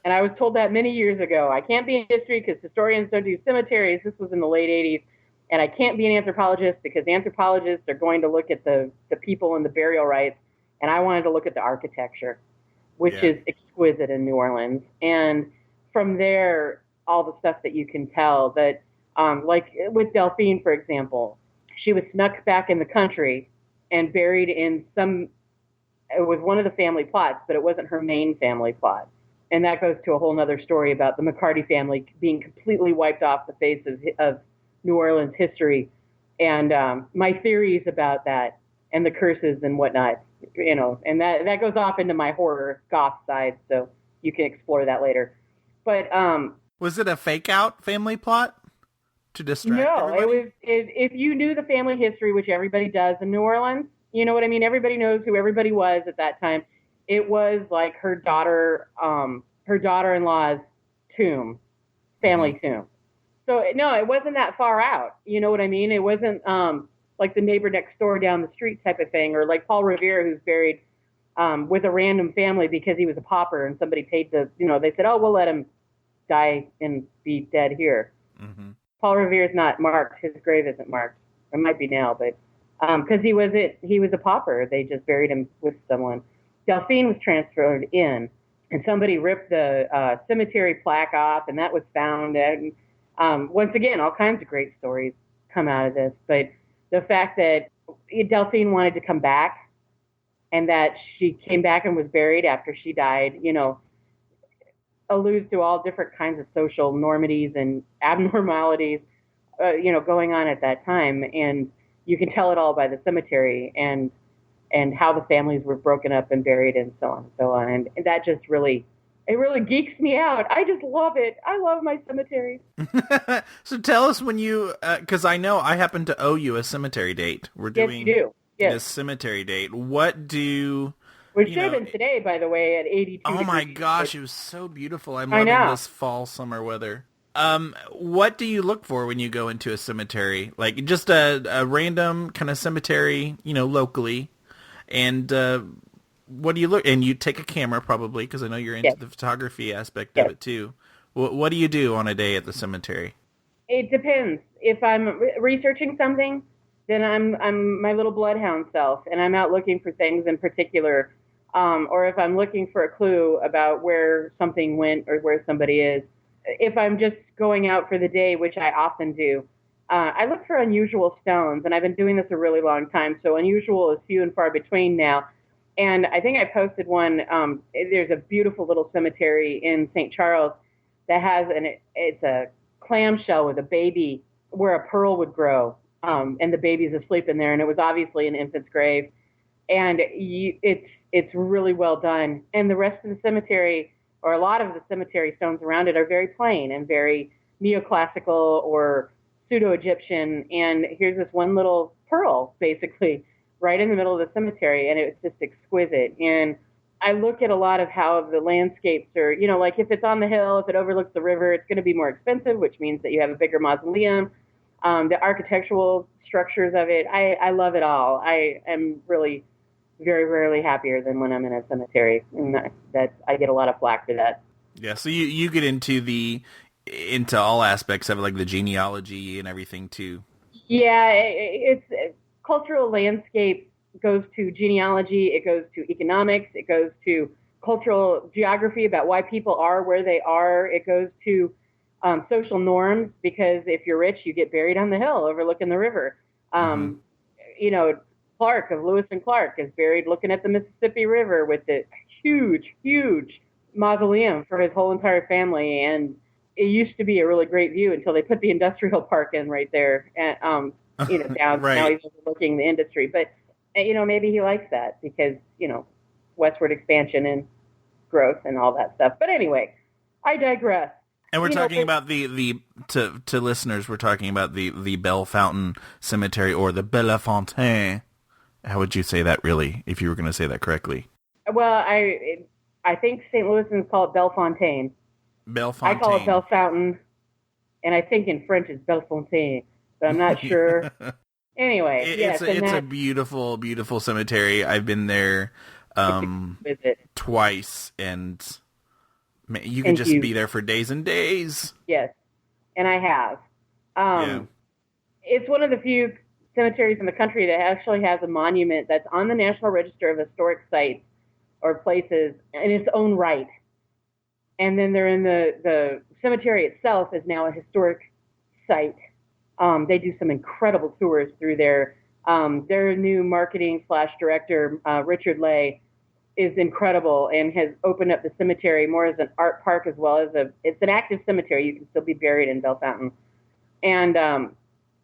And I was told that many years ago. I can't be in history because historians don't do cemeteries. This was in the late 80s. And I can't be an anthropologist because anthropologists are going to look at the people and the burial rites. And I wanted to look at the architecture, which is exquisite in New Orleans. And from there, all the stuff that you can tell. That, like with Delphine, for example, she was snuck back in the country and buried in it was one of the family plots, but it wasn't her main family plot. And that goes to a whole other story about the McCarty family being completely wiped off the face of New Orleans history. And my theories about that and the curses and whatnot, and that goes off into my horror goth side, so you can explore that later. But was it a fake out family plot to distract everybody? It was. If you knew the family history, which everybody does in New Orleans, you know what I mean? Everybody knows who everybody was at that time. It was like her daughter-in-law's tomb, family tomb. So no, it wasn't that far out. You know what I mean? It wasn't like the neighbor next door down the street type of thing, or like Paul Revere, who's buried with a random family because he was a pauper and somebody paid they said, oh, we'll let him die and be dead here. Mm-hmm. Paul Revere's not marked. His grave isn't marked. It might be now, but because he was a pauper. They just buried him with someone. Delphine was transferred in, and somebody ripped the cemetery plaque off, and that was found. And once again, all kinds of great stories come out of this. But the fact that Delphine wanted to come back, and that she came back and was buried after she died, alludes to all different kinds of social normities and abnormalities, going on at that time. And you can tell it all by the cemetery and how the families were broken up and buried and so on and so on. And that just really geeks me out. I just love it. I love my cemeteries. So tell us when you, because I know I happen to owe you a cemetery date. We're doing a cemetery date. What do... Which should have been today, by the way, at 82 Oh my gosh, it was so beautiful. I'm loving this fall, summer weather. What do you look for when you go into a cemetery? Like just a random kind of cemetery, locally. And what do you look? And you take a camera probably, because I know you're into the photography aspect of it too. What do you do on a day at the cemetery? It depends. If I'm researching something, then I'm my little bloodhound self, and I'm out looking for things in particular. Or if I'm looking for a clue about where something went or where somebody is. If I'm just going out for the day, which I often do, I look for unusual stones, and I've been doing this a really long time, so unusual is few and far between now. And I think I posted one. There's a beautiful little cemetery in St. Charles that has it's a clamshell with a baby where a pearl would grow, and the baby's asleep in there, and it was obviously an infant's grave. And it's really well done. And the rest of the cemetery, or a lot of the cemetery stones around it, are very plain and very neoclassical or pseudo-Egyptian. And here's this one little pearl, basically, right in the middle of the cemetery, and it's just exquisite. And I look at a lot of how the landscapes are, like if it's on the hill, if it overlooks the river, it's going to be more expensive, which means that you have a bigger mausoleum. The architectural structures of it, I love it all. I am really very rarely happier than when I'm in a cemetery, and that I get a lot of flack for that. Yeah, so you get into all aspects of it, like the genealogy and everything too. Yeah, it's cultural landscape goes to genealogy, it goes to economics, it goes to cultural geography about why people are where they are, it goes to social norms, because if you're rich, you get buried on the hill overlooking the river. Clark of Lewis and Clark is buried looking at the Mississippi River with this huge, huge mausoleum for his whole entire family. And it used to be a really great view until they put the industrial park in right there, and down. Right. Now he's overlooking the industry, but maybe he likes that because westward expansion and growth and all that stuff. But anyway, I digress. And we're talking about to listeners, we're talking about the Belle Fountain Cemetery, or the Bellefontaine. How would you say that really, if you were going to say that correctly? Well, I think St. Louisans call it Bellefontaine. Bellefontaine. I call it Belle Fountain, and I think in French it's Bellefontaine, but I'm not sure. Anyway, it's a beautiful, beautiful cemetery. I've been there twice, and you can just be there for days and days. Yes, and I have. It's one of the few cemeteries in the country that actually has a monument that's on the National Register of Historic Sites or Places in its own right. And then they're in the cemetery itself is now a historic site. They do some incredible tours through there. Their new marketing / director, Richard Lay, is incredible and has opened up the cemetery more as an art park as well as it's an active cemetery. You can still be buried in Bellefontaine. And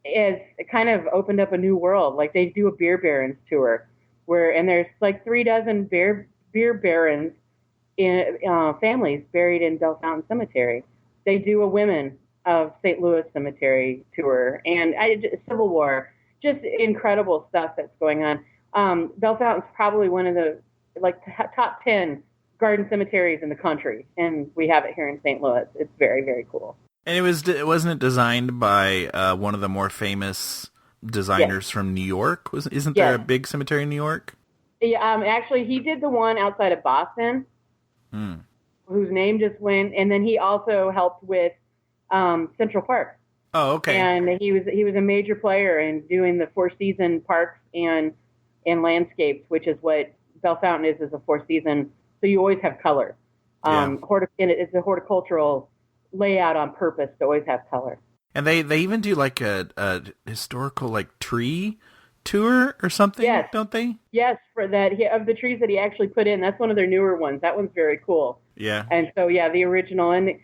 it's kind of opened up a new world. Like they do a beer barons tour and there's like 36 beer barons in families buried in Bellefontaine Cemetery. They do a Women of St. Louis Cemetery tour and Civil War, just incredible stuff that's going on. Bellefontaine's probably one of the top 10 garden cemeteries in the country, and we have it here in St. Louis. It's very, very cool. And wasn't it designed by one of the more famous designers from New York? Isn't there a big cemetery in New York? Yeah, actually, he did the one outside of Boston, whose name just went, and then he also helped with Central Park. Oh, okay. And he was a major player in doing the four-season parks and landscapes, which is what Bellefontaine is a four-season. So you always have color. It's a horticultural layout on purpose to always have color. And they even do like a historical like tree tour or something, don't they? Yes, for that of the trees that he actually put in. That's one of their newer ones. That one's very cool. Yeah. And so the original and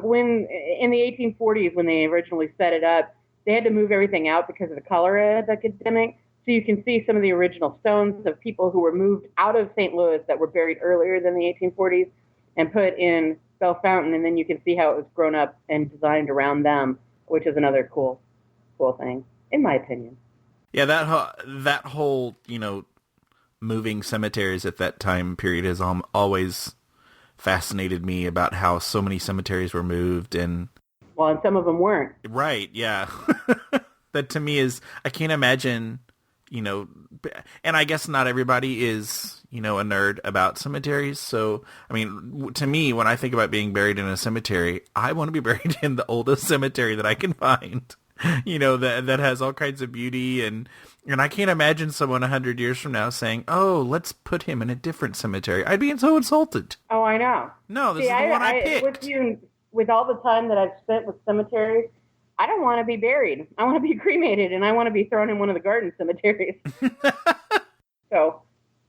when in the 1840s when they originally set it up, they had to move everything out because of the cholera epidemic. So you can see some of the original stones of people who were moved out of St. Louis that were buried earlier than the 1840s and put in Bellefontaine, and then you can see how it was grown up and designed around them, which is another cool thing, in my opinion. Yeah, that whole moving cemeteries at that time period has always fascinated me about how so many cemeteries were moved and some of them weren't. Right, yeah. That to me is, I can't imagine, and I guess not everybody is, a nerd about cemeteries. So, I mean, to me, when I think about being buried in a cemetery, I want to be buried in the oldest cemetery that I can find, that has all kinds of beauty. And I can't imagine someone 100 years from now saying, oh, let's put him in a different cemetery. I'd be so insulted. Oh, I know. No, this is the one I picked. With all the time that I've spent with cemeteries, I don't want to be buried. I want to be cremated, and I want to be thrown in one of the garden cemeteries. So,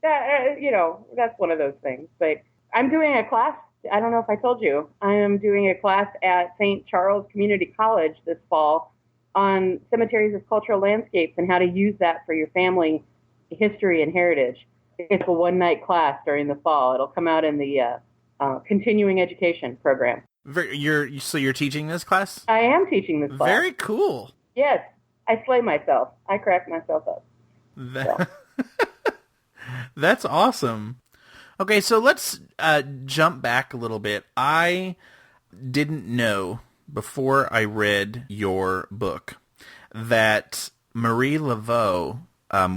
that's one of those things. But I'm doing a class. I don't know if I told you. I am doing a class at St. Charles Community College this fall on cemeteries as cultural landscapes and how to use that for your family history and heritage. It's a one-night class during the fall. It'll come out in the continuing education program. You're teaching this class? I am teaching this class. Very cool. Yes. I slay myself. I crack myself up. That's awesome. Okay, so let's jump back a little bit. I didn't know before I read your book that Marie Laveau,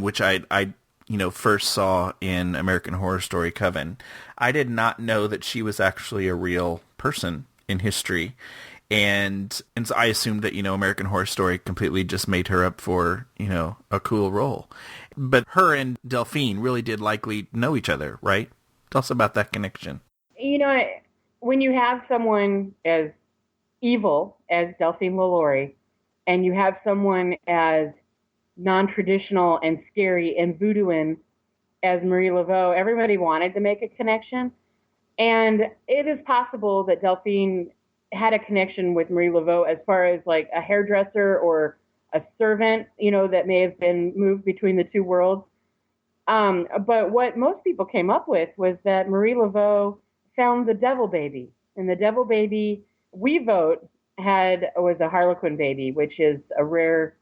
which I first saw in American Horror Story Coven, I did not know that she was actually a real person in history. And so I assumed that, American Horror Story completely just made her up for, a cool role. But her and Delphine really did likely know each other, right? Tell us about that connection. When you have someone as evil as Delphine Lalaurie, and you have someone as non-traditional and scary and voodooing as Marie Laveau, everybody wanted to make a connection. And it is possible that Delphine had a connection with Marie Laveau as far as like a hairdresser or a servant, that may have been moved between the two worlds. But what most people came up with was that Marie Laveau found the devil baby. And the devil baby we vote was a harlequin baby, which is a rare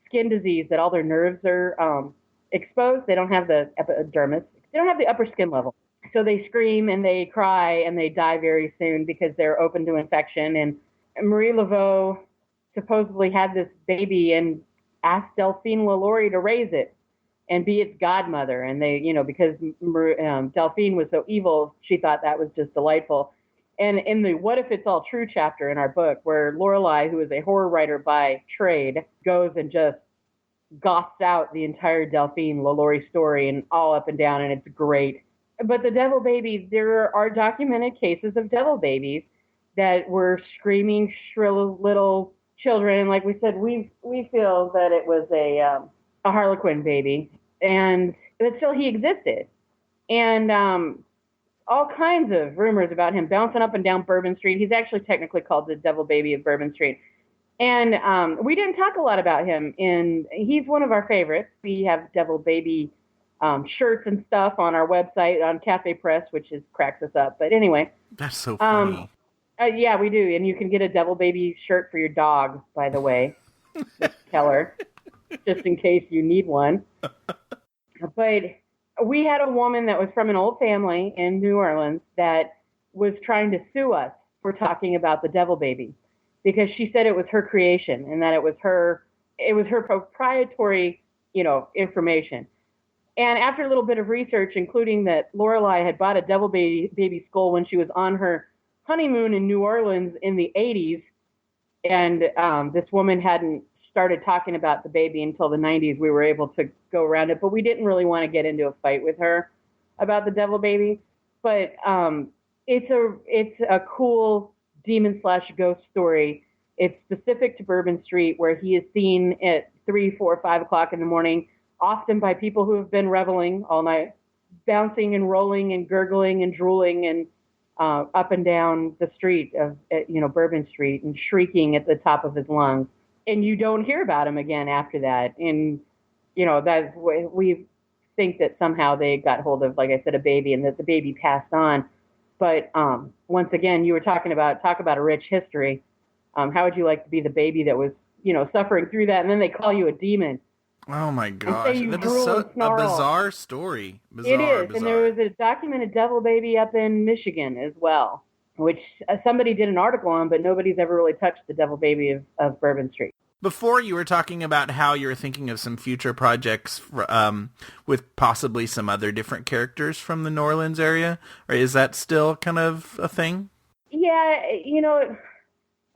skin disease that all their nerves are exposed. They don't have the epidermis. They don't have the upper skin level. So they scream and they cry and they die very soon because they're open to infection. And Marie Laveau supposedly had this baby and asked Delphine Lalaurie to raise it and be its godmother. And they, because Delphine was so evil, she thought that was just delightful. And in the What If It's All True chapter in our book, where Lorelei, who is a horror writer by trade, goes and just goths out the entire Delphine Lalaurie story and all up and down, and it's great. But the devil baby, there are documented cases of devil babies that were screaming, shrill little children. Like we said, we feel that it was a Harlequin baby, but still he existed. And all kinds of rumors about him bouncing up and down Bourbon Street. He's actually technically called the Devil Baby of Bourbon Street. And we didn't talk a lot about him. He's one of our favorites. We have Devil Baby shirts and stuff on our website on Cafe Press, which cracks us up. But anyway. That's so funny. Yeah, we do. And you can get a Devil Baby shirt for your dog, by the way, Keller, just in case you need one. But we had a woman that was from an old family in New Orleans that was trying to sue us for talking about the Devil Baby, because she said it was her creation and that it was her proprietary, information. And after a little bit of research, including that Lorelei had bought a Devil Baby skull when she was on her honeymoon in New Orleans in the 80s, and this woman hadn't started talking about the baby until the 90s, we were able to go around it. But we didn't really want to get into a fight with her about the Devil Baby. But it's a cool demon/ghost story. It's specific to Bourbon Street, where he is seen at 3, 4, 5 o'clock in the morning, often by people who have been reveling all night, bouncing and rolling and gurgling and drooling and up and down the street of Bourbon Street and shrieking at the top of his lungs. And you don't hear about him again after that. And, that's we think that somehow they got hold of, like I said, a baby, and that the baby passed on. But once again, you were talk about a rich history. How would you like to be the baby that was, suffering through that, and then they call you a demon? Oh my gosh, that is a bizarre story. It is, and there was a documented Devil Baby up in Michigan as well, which somebody did an article on, but nobody's ever really touched the Devil Baby of Bourbon Street. Before, you were talking about how you were thinking of some future projects with possibly some other different characters from the New Orleans area. Or is that still kind of a thing? Yeah,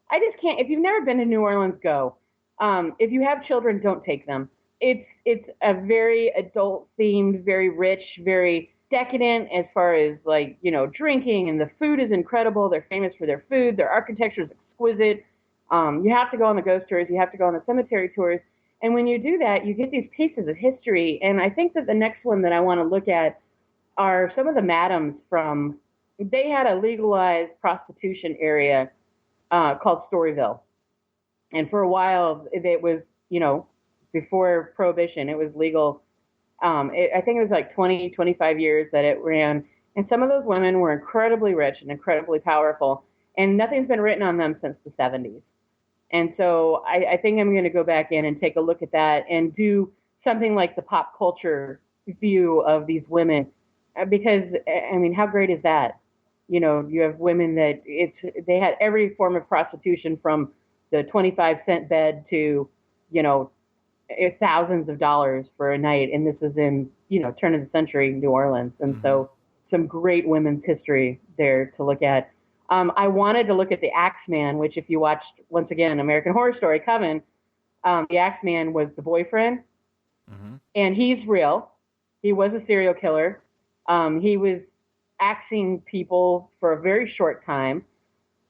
I just can't. If you've never been to New Orleans, go. If you have children, don't take them. It's a very adult-themed, very rich, very decadent as far as, drinking, and the food is incredible. They're famous for their food. Their architecture is exquisite. You have to go on the ghost tours. You have to go on the cemetery tours. And when you do that, you get these pieces of history. And I think that the next one that I want to look at are some of the madams they had a legalized prostitution area called Storyville. And for a while, it was, before Prohibition, it was legal. I think it was 20, 25 years that it ran. And some of those women were incredibly rich and incredibly powerful. And nothing's been written on them since the 70s. And so I think I'm going to go back in and take a look at that and do something like the pop culture view of these women. Because, how great is that? You have women that they had every form of prostitution, from the 25-cent bed to, thousands of dollars for a night. And this is in, turn of the century New Orleans. And so some great women's history there to look at. I wanted to look at the Axeman, which, if you watched, once again, American Horror Story, Coven, the Axeman was the boyfriend, and he's real. He was a serial killer. He was axing people for a very short time.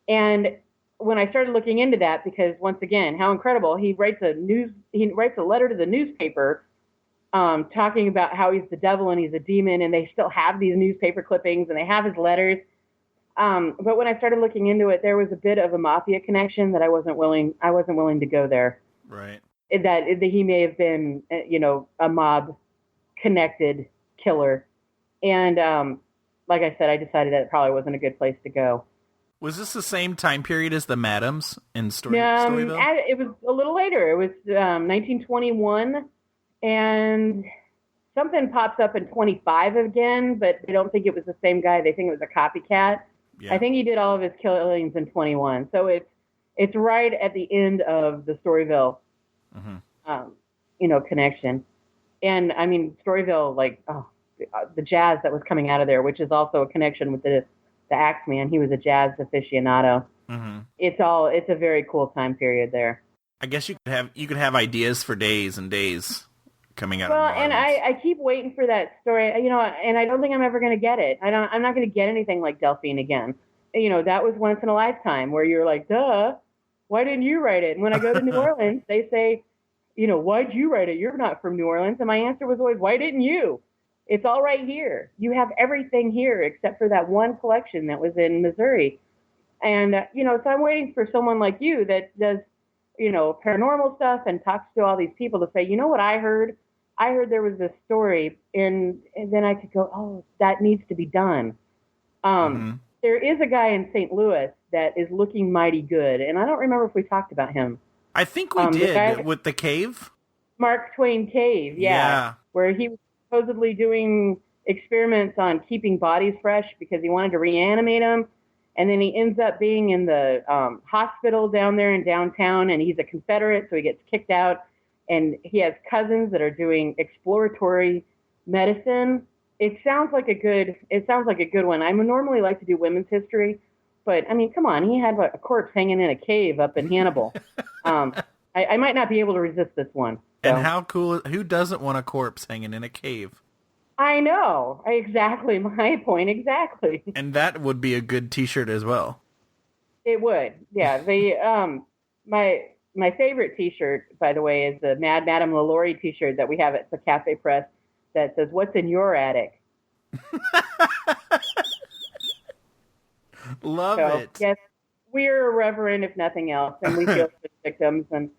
And when I started looking into that, because once again, how incredible, he writes a letter to the newspaper talking about how he's the devil and he's a demon, and they still have these newspaper clippings and they have his letters. But when I started looking into it, there was a bit of a mafia connection that I wasn't willing to go there. Right. That he may have been, a mob connected killer. And, like I said, I decided that it probably wasn't a good place to go. Was this the same time period as the Madams in Storyville? It was a little later. It was 1921, and something pops up in 25 again, but they don't think it was the same guy. They think it was a copycat. Yeah. I think he did all of his killings in 21. So it's right at the end of the Storyville, connection. And Storyville, the jazz that was coming out of there, which is also a connection with the Axeman. He was a jazz aficionado. It's a very cool time period there. I guess you could have ideas for days and days coming out. Well, and I keep waiting for that story, and I don't think I'm ever going to get it. I'm not going to get anything like Delphine again. that was once in a lifetime where you're like, duh, why didn't you write it? And when I go to New Orleans, they say, why'd you write it? You're not from New Orleans. And my answer was always, why didn't you? It's all right here. You have everything here except for that one collection that was in Missouri. And, so I'm waiting for someone like you that does, paranormal stuff and talks to all these people to say, you know what I heard? I heard there was this story, and then I could go, oh, that needs to be done. There is a guy in St. Louis that is looking mighty good, and I don't remember if we talked about him. I think we did, with the cave. Mark Twain Cave, yeah. Where he was supposedly doing experiments on keeping bodies fresh because he wanted to reanimate them. And then he ends up being in the hospital down there in downtown, and he's a Confederate, so he gets kicked out. And he has cousins that are doing exploratory medicine. It sounds like a good one. I normally like to do women's history, but I mean, come on, he had a corpse hanging in a cave up in Hannibal. I might not be able to resist this one. So. And how cool! Who doesn't want a corpse hanging in a cave? I know. Exactly my point. Exactly. And that would be a good T-shirt as well. It would. Yeah. My favorite T-shirt, by the way, is the Mad Madame Lalaurie T-shirt that we have at the Cafe Press that says, "What's in your attic?" Love it. Yes, we're irreverent, if nothing else, and we feel for the victims. And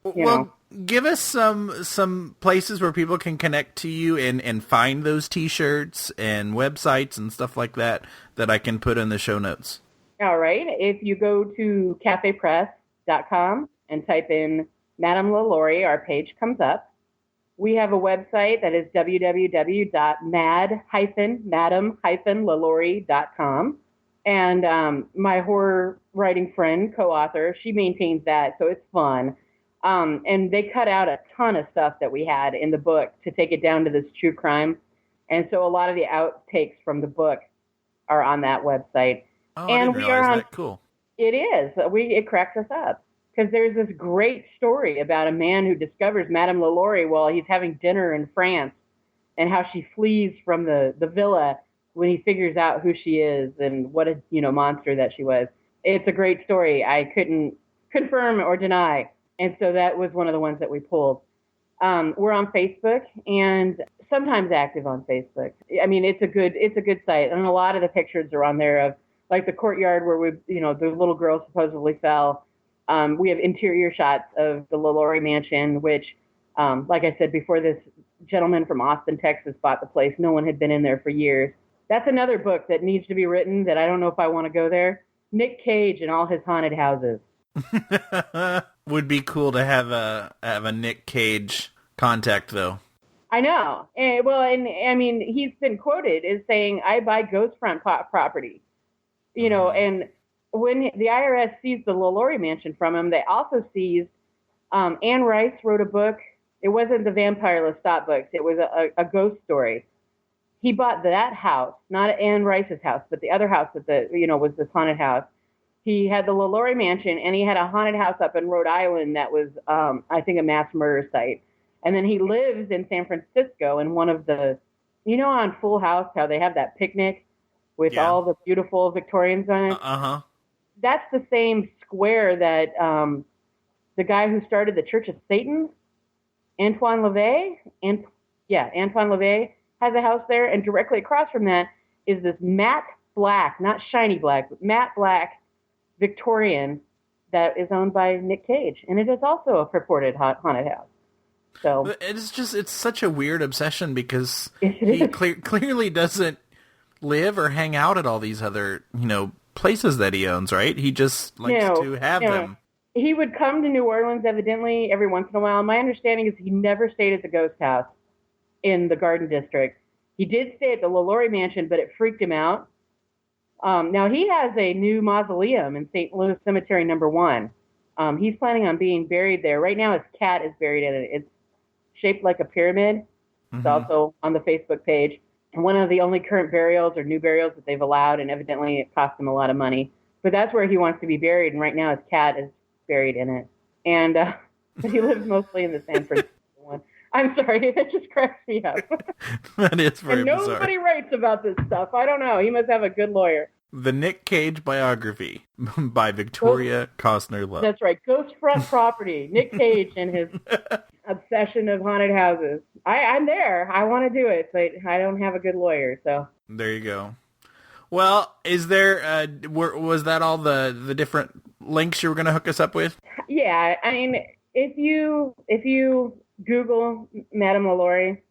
well, give us some places where people can connect to you and find those T-shirts and websites and stuff like that I can put in the show notes. All right. If you go to cafepress.com and type in Madame Lalaurie, our page comes up. We have a website that is www.mad-madame-lalaurie.com. And my horror writing friend, co-author, she maintains that, so it's fun. And they cut out a ton of stuff that we had in the book to take it down to this true crime. And so a lot of the outtakes from the book are on that website. Oh, and I didn't realize that. Cool. It is. It cracks us up. Because there's this great story about a man who discovers Madame Lalaurie while he's having dinner in France, and how she flees from the villa when he figures out who she is and what a monster that she was. It's a great story. I couldn't confirm or deny. And so that was one of the ones that we pulled. We're on Facebook and sometimes active on Facebook. I mean, it's a good site. And a lot of the pictures are on there of like the courtyard where the little girl supposedly fell. We have interior shots of the Lalaurie mansion, which, like I said before, this gentleman from Austin, Texas bought the place. No one had been in there for years. That's another book that needs to be written that I don't know if I want to go there. Nick Cage and all his haunted houses. Would be cool to have a Nick Cage contact, though. I know. And I mean, he's been quoted as saying, "I buy ghost front property." And when the IRS seized the Lalaurie mansion from him, they also seized, Anne Rice wrote a book. It wasn't the Vampire Lestat books. It was a ghost story. He bought that house, not Anne Rice's house, but the other house that was this haunted house. He had the Lalaurie mansion, and he had a haunted house up in Rhode Island that was, I think, a mass murder site. And then he lives in San Francisco in one of the, on Full House, how they have that picnic with all the beautiful Victorians on it. Uh-huh. That's the same square that the guy who started the Church of Satan, Antoine Laveau, has a house there. And directly across from that is this matte black, not shiny black, but matte black Victorian that is owned by Nick Cage. And it is also a purported haunted house. So it's such a weird obsession because he clearly doesn't live or hang out at all these other, places that he owns, right? He just likes to have them. He would come to New Orleans, evidently, every once in a while. My understanding is he never stayed at the ghost house in the Garden District. He did stay at the Lalaurie mansion, but it freaked him out. Now, he has a new mausoleum in St. Louis Cemetery number 1. He's planning on being buried there. Right now, his cat is buried in it. It's shaped like a pyramid. Mm-hmm. It's also on the Facebook page. And one of the only current burials or new burials that they've allowed, and evidently it cost him a lot of money. But that's where he wants to be buried, and right now his cat is buried in it. And he lives mostly in the San Francisco one. I'm sorry, that just cracks me up. That is very bizarre. Nobody writes about this stuff. I don't know. He must have a good lawyer. The Nick Cage biography by Victoria Cosner Love. That's right. Ghost Front Property. Nick Cage and his obsession of haunted houses. I'm there. I want to do it, but I don't have a good lawyer, so. There you go. Well, is there, was that all the different links you were going to hook us up with? Yeah, I mean, if you Google Madame Lalaurie,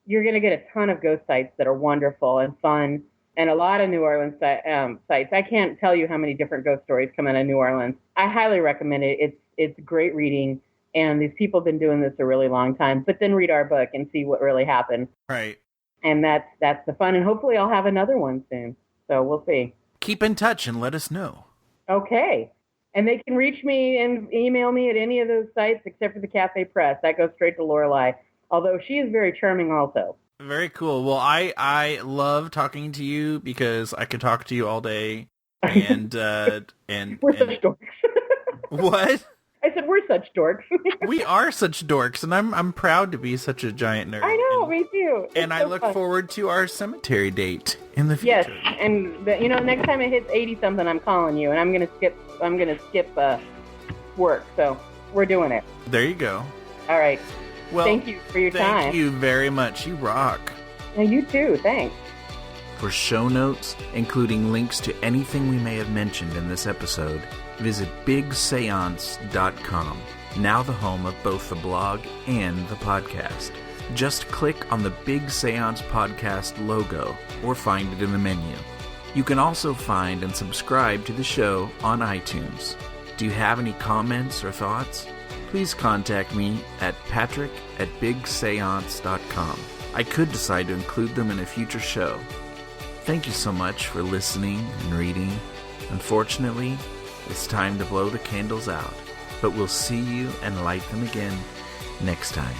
you're going to get a ton of ghost sites that are wonderful and fun, and a lot of New Orleans sites. I can't tell you how many different ghost stories come out of New Orleans. I highly recommend it. It's great reading, and these people have been doing this a really long time. But then read our book and see what really happened. Right. And that's the fun, and hopefully I'll have another one soon. So we'll see. Keep in touch and let us know. Okay. And they can reach me and email me at any of those sites except for the Cafe Press. That goes straight to Lorelei, although she is very charming also. Very cool. Well, I love talking to you because I could talk to you all day. And We're such dorks. What? I said we're such dorks. We are such dorks, and I'm proud to be such a giant nerd. I know, me too. And I look forward to our cemetery date in the future. Yes, and next time it hits 80-something, I'm calling you, and I'm gonna skip work. So we're doing it. There you go. All right. Well, thank you for your time. Thank you very much. You rock. And you too. Thanks. For show notes, including links to anything we may have mentioned in this episode, visit bigseance.com, now the home of both the blog and the podcast. Just click on the Big Seance Podcast logo or find it in the menu. You can also find and subscribe to the show on iTunes. Do you have any comments or thoughts? Please contact me at patrick@bigseance.com. I could decide to include them in a future show. Thank you so much for listening and reading. Unfortunately, it's time to blow the candles out, but we'll see you and light them again next time.